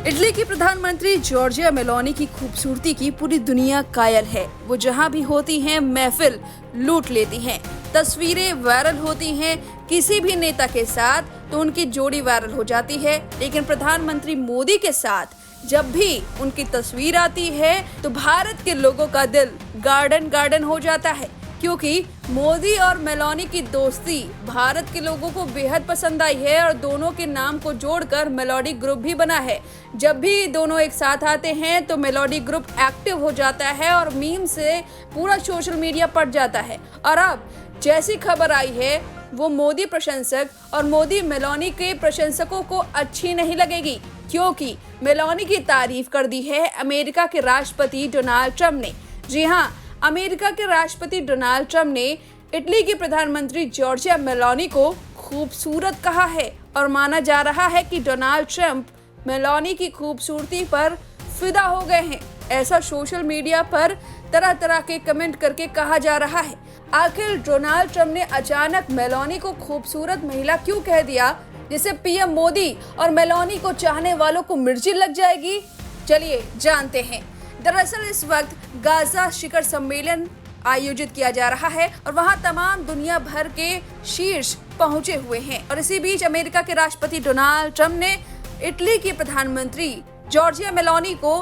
Italy की प्रधानमंत्री Giorgia Meloni की खूबसूरती की पूरी दुनिया कायल है। वो जहां भी होती हैं महफिल लूट लेती हैं। तस्वीरें वायरल होती हैं किसी भी नेता के साथ तो उनकी जोड़ी वायरल हो जाती है, लेकिन प्रधानमंत्री मोदी के साथ जब भी उनकी तस्वीर आती है तो भारत के लोगों का दिल गार्डन गार्डन हो जाता है, क्योंकि मोदी और मेलोनी की दोस्ती भारत के लोगों को बेहद पसंद आई है और दोनों के नाम को जोड़कर मेलोडी ग्रुप भी बना है। जब भी दोनों एक साथ आते हैं तो मेलोडी ग्रुप एक्टिव हो जाता है और मीम से पूरा सोशल मीडिया पट जाता है। और अब जैसी खबर आई है वो मोदी प्रशंसक और मोदी मेलोनी के प्रशंसकों को अच्छी नहीं लगेगी, क्योंकि मेलोनी की तारीफ कर दी है अमेरिका के राष्ट्रपति डोनाल्ड ट्रंप ने। जी हाँ, अमेरिका के राष्ट्रपति डोनाल्ड ट्रंप ने इटली की प्रधानमंत्री जॉर्जिया मेलोनी को खूबसूरत कहा है और माना जा रहा है कि डोनाल्ड ट्रंप मेलोनी की खूबसूरती पर फिदा हो गए हैं। ऐसा सोशल मीडिया पर तरह तरह के कमेंट करके कहा जा रहा है। आखिर डोनाल्ड ट्रंप ने अचानक मेलोनी को खूबसूरत महिला क्यों कह दिया, जिससे पीएम मोदी और मेलोनी को चाहने वालों को मिर्ची लग जाएगी? चलिए जानते हैं। दरअसल इस वक्त गाजा शिखर सम्मेलन आयोजित किया जा रहा है और वहां तमाम दुनिया भर के शीर्ष पहुंचे हुए हैं। और इसी बीच अमेरिका के राष्ट्रपति डोनाल्ड ट्रंप ने इटली की प्रधानमंत्री जॉर्जिया मेलोनी को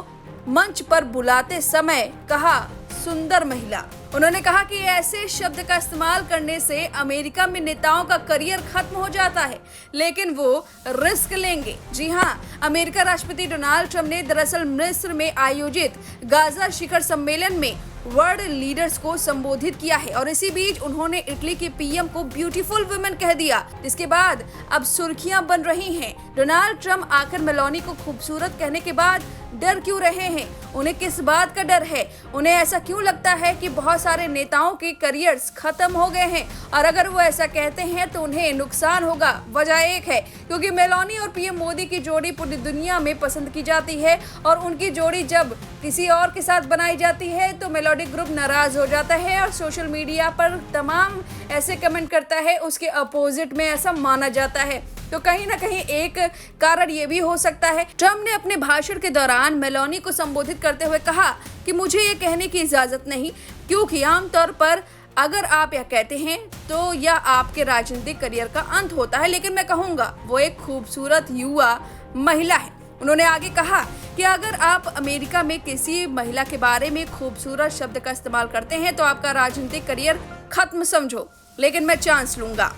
मंच पर बुलाते समय कहा, सुंदर महिला। उन्होंने कहा कि ऐसे शब्द का इस्तेमाल करने से अमेरिका में नेताओं का करियर खत्म हो जाता है, लेकिन वो रिस्क लेंगे। जी हाँ, अमेरिका राष्ट्रपति डोनाल्ड ट्रंप ने दरअसल मिस्र में आयोजित गाजा शिखर सम्मेलन में वर्ल्ड लीडर्स को संबोधित किया है और इसी बीच उन्होंने इटली के पीएम को ब्यूटीफुल वुमेन कह दिया, जिसके बाद अब सुर्खियां बन रही हैं। डोनाल्ड ट्रंप आखिर मेलोनी को खूबसूरत कहने के बाद डर क्यों रहे हैं? उन्हें किस बात का डर है? उन्हें ऐसा क्यों लगता है कि बहुत सारे नेताओं के करियर्स खत्म हो गए हैं और अगर वो ऐसा कहते हैं तो उन्हें नुकसान होगा? वजह एक है, क्योंकि मेलोनी और पीएम मोदी की जोड़ी पूरी दुनिया में पसंद की जाती है और उनकी जोड़ी जब किसी और के साथ बनाई जाती है तो मेलोडी ग्रुप नाराज हो जाता है और सोशल मीडिया पर तमाम ऐसे कमेंट करता है, उसके अपोजिट में ऐसा माना जाता है। तो कहीं ना कहीं एक कारण ये भी हो सकता है। ट्रंप ने अपने भाषण के दौरान मेलोनी को संबोधित करते हुए कहा कि मुझे ये कहने की इजाजत नहीं, क्योंकि आमतौर पर अगर आप यह कहते हैं तो यह आपके राजनीतिक करियर का अंत होता है, लेकिन मैं कहूँगा वो एक खूबसूरत युवा महिला है। उन्होंने आगे कहा कि अगर आप अमेरिका में किसी महिला के बारे में खूबसूरत शब्द का इस्तेमाल करते हैं तो आपका राजनीतिक करियर खत्म समझो, लेकिन मैं चांस लूंगा।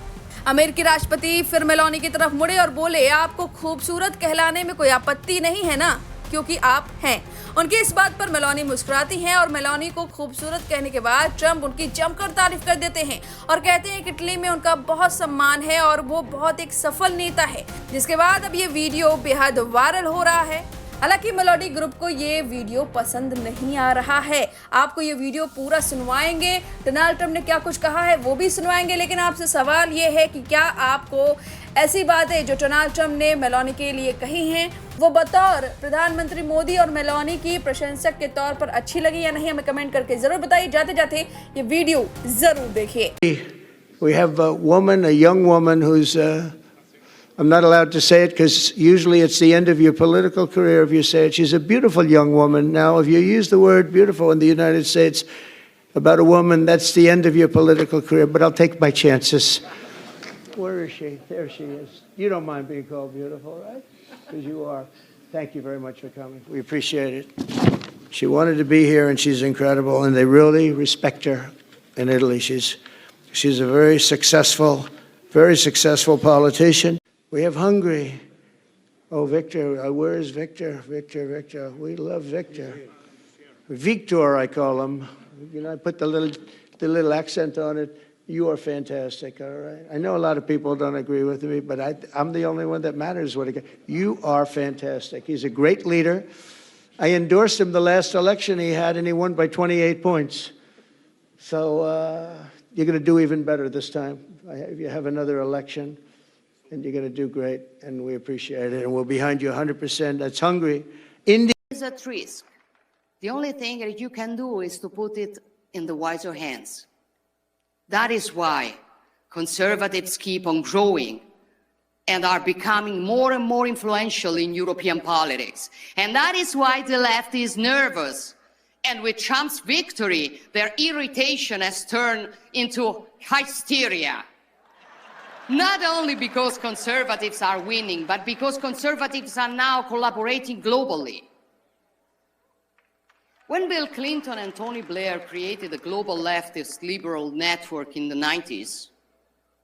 अमेरिकी राष्ट्रपति फिर मेलोनी की तरफ मुड़े और बोले, आपको खूबसूरत कहलाने में कोई आपत्ति नहीं है ना, क्योंकि आप हैं। उनकी इस बात पर मेलोनी मुस्कुराती हैं और मेलोनी को खूबसूरत कहने के बाद ट्रंप उनकी जमकर तारीफ कर देते हैं और कहते हैं कि इटली में उनका बहुत सम्मान है और वो बहुत एक सफल नेता है। जिसके बाद अब ये वीडियो बेहद वायरल हो रहा है। हालांकि मेलोडी ग्रुप को ये वीडियो पसंद नहीं आ रहा है। आपको ये वीडियो पूरा सुनवाएंगे, डोनाल्ड ट्रंप ने क्या कुछ कहा है वो भी सुनवाएंगे, लेकिन आपसे सवाल ये है कि क्या आपको ऐसी बातें जो डोनाल्ड ट्रंप ने मेलोनी के लिए कही हैं वो बतौर प्रधानमंत्री मोदी और मेलोनी की प्रशंसक के तौर पर अच्छी लगी या नहीं? हमें कमेंट करके जरूर बताइए। जाते जाते ये वीडियो जरूर देखिए। We have a woman, a young woman who's I'm not allowed to say it because usually it's the end of your political career if you say it. She's a beautiful young woman. Now, if you use the word beautiful in the United States about a woman, that's the end of your political career, but I'll take my chances. Where is she? There she is. You don't mind being called beautiful, right? Because you are. Thank you very much for coming. We appreciate it. She wanted to be here, and she's incredible, and they really respect her in Italy. She's a very successful politician. We have Hungary. Oh, Victor. Where is Victor? Victor. We love Victor. Victor, I call him. You know, I put the little accent on it. You are fantastic, all right? I know a lot of people don't agree with me, but I'm the only one that matters. You are fantastic. He's a great leader. I endorsed him the last election he had, and he won by 28 points. So you're going to do even better this time. If you have another election, and you're going to do great, and we appreciate it, and we're behind you 100%. That's Hungary. India is at risk. The only thing that you can do is to put it in the wiser hands. That is why conservatives keep on growing. and are becoming more and more influential in European politics. And that is why the left is nervous. And with Trump's victory, their irritation has turned into hysteria. Not only because conservatives are winning, but because conservatives are now collaborating globally. When Bill Clinton and Tony Blair created the global leftist liberal network in the 90s,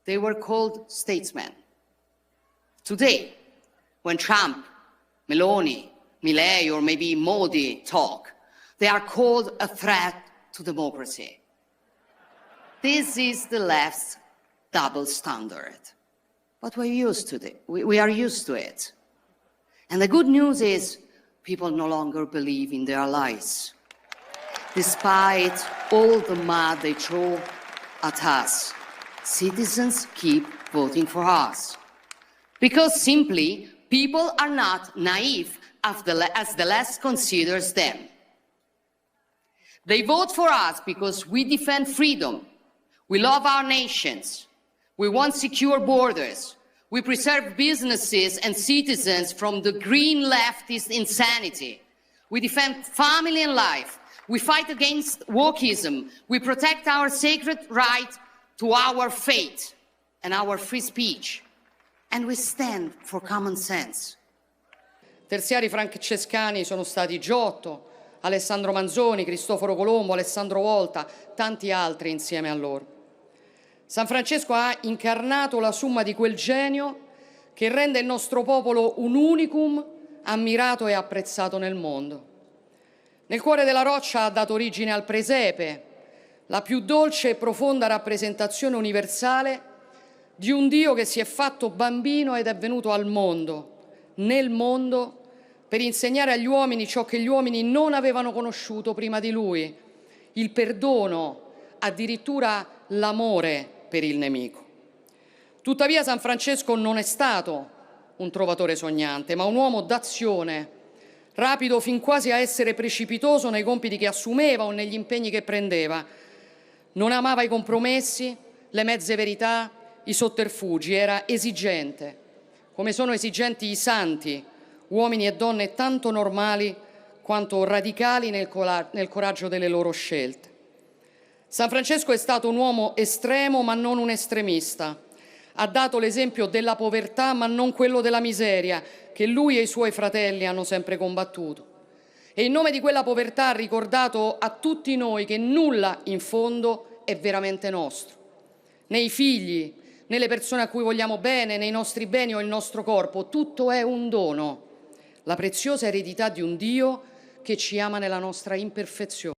they were called statesmen. Today, when Trump, Meloni, Milei, or maybe Modi talk, they are called a threat to democracy. This is the left's double standard. But we're used to it. We are used to it. And the good news is people no longer believe in their lies. Despite all the mud they throw at us, citizens keep voting for us. Because simply, people are not naive as the left considers them. They vote for us because we defend freedom. We love our nations. We want secure borders. We preserve businesses and citizens from the green leftist insanity. We defend family and life. We fight against wokeism. We protect our sacred right to our faith and our free speech. And we stand for common sense. Terziari francescani sono stati Giotto, Alessandro Manzoni, Cristoforo Colombo, Alessandro Volta, tanti altri insieme a loro. San Francesco ha incarnato la summa di quel genio che rende il nostro popolo un unicum ammirato e apprezzato nel mondo. Nel cuore della roccia ha dato origine al presepe, la più dolce e profonda rappresentazione universale di un Dio che si è fatto bambino ed è venuto al mondo, nel mondo, per insegnare agli uomini ciò che gli uomini non avevano conosciuto prima di lui, il perdono, addirittura l'amore per il nemico. Tuttavia San Francesco non è stato un trovatore sognante, ma un uomo d'azione, rapido fin quasi a essere precipitoso nei compiti che assumeva o negli impegni che prendeva. Non amava i compromessi, le mezze verità, i sotterfugi, era esigente, come sono esigenti i santi, uomini e donne tanto normali quanto radicali nel coraggio delle loro scelte. San Francesco è stato un uomo estremo ma non un estremista. Ha dato l'esempio della povertà ma non quello della miseria che lui e i suoi fratelli hanno sempre combattuto. E in nome di quella povertà ha ricordato a tutti noi che nulla in fondo è veramente nostro. Né i figli, né le persone a cui vogliamo bene, né i nostri beni o il nostro corpo. Tutto è un dono, la preziosa eredità di un Dio che ci ama nella nostra imperfezione.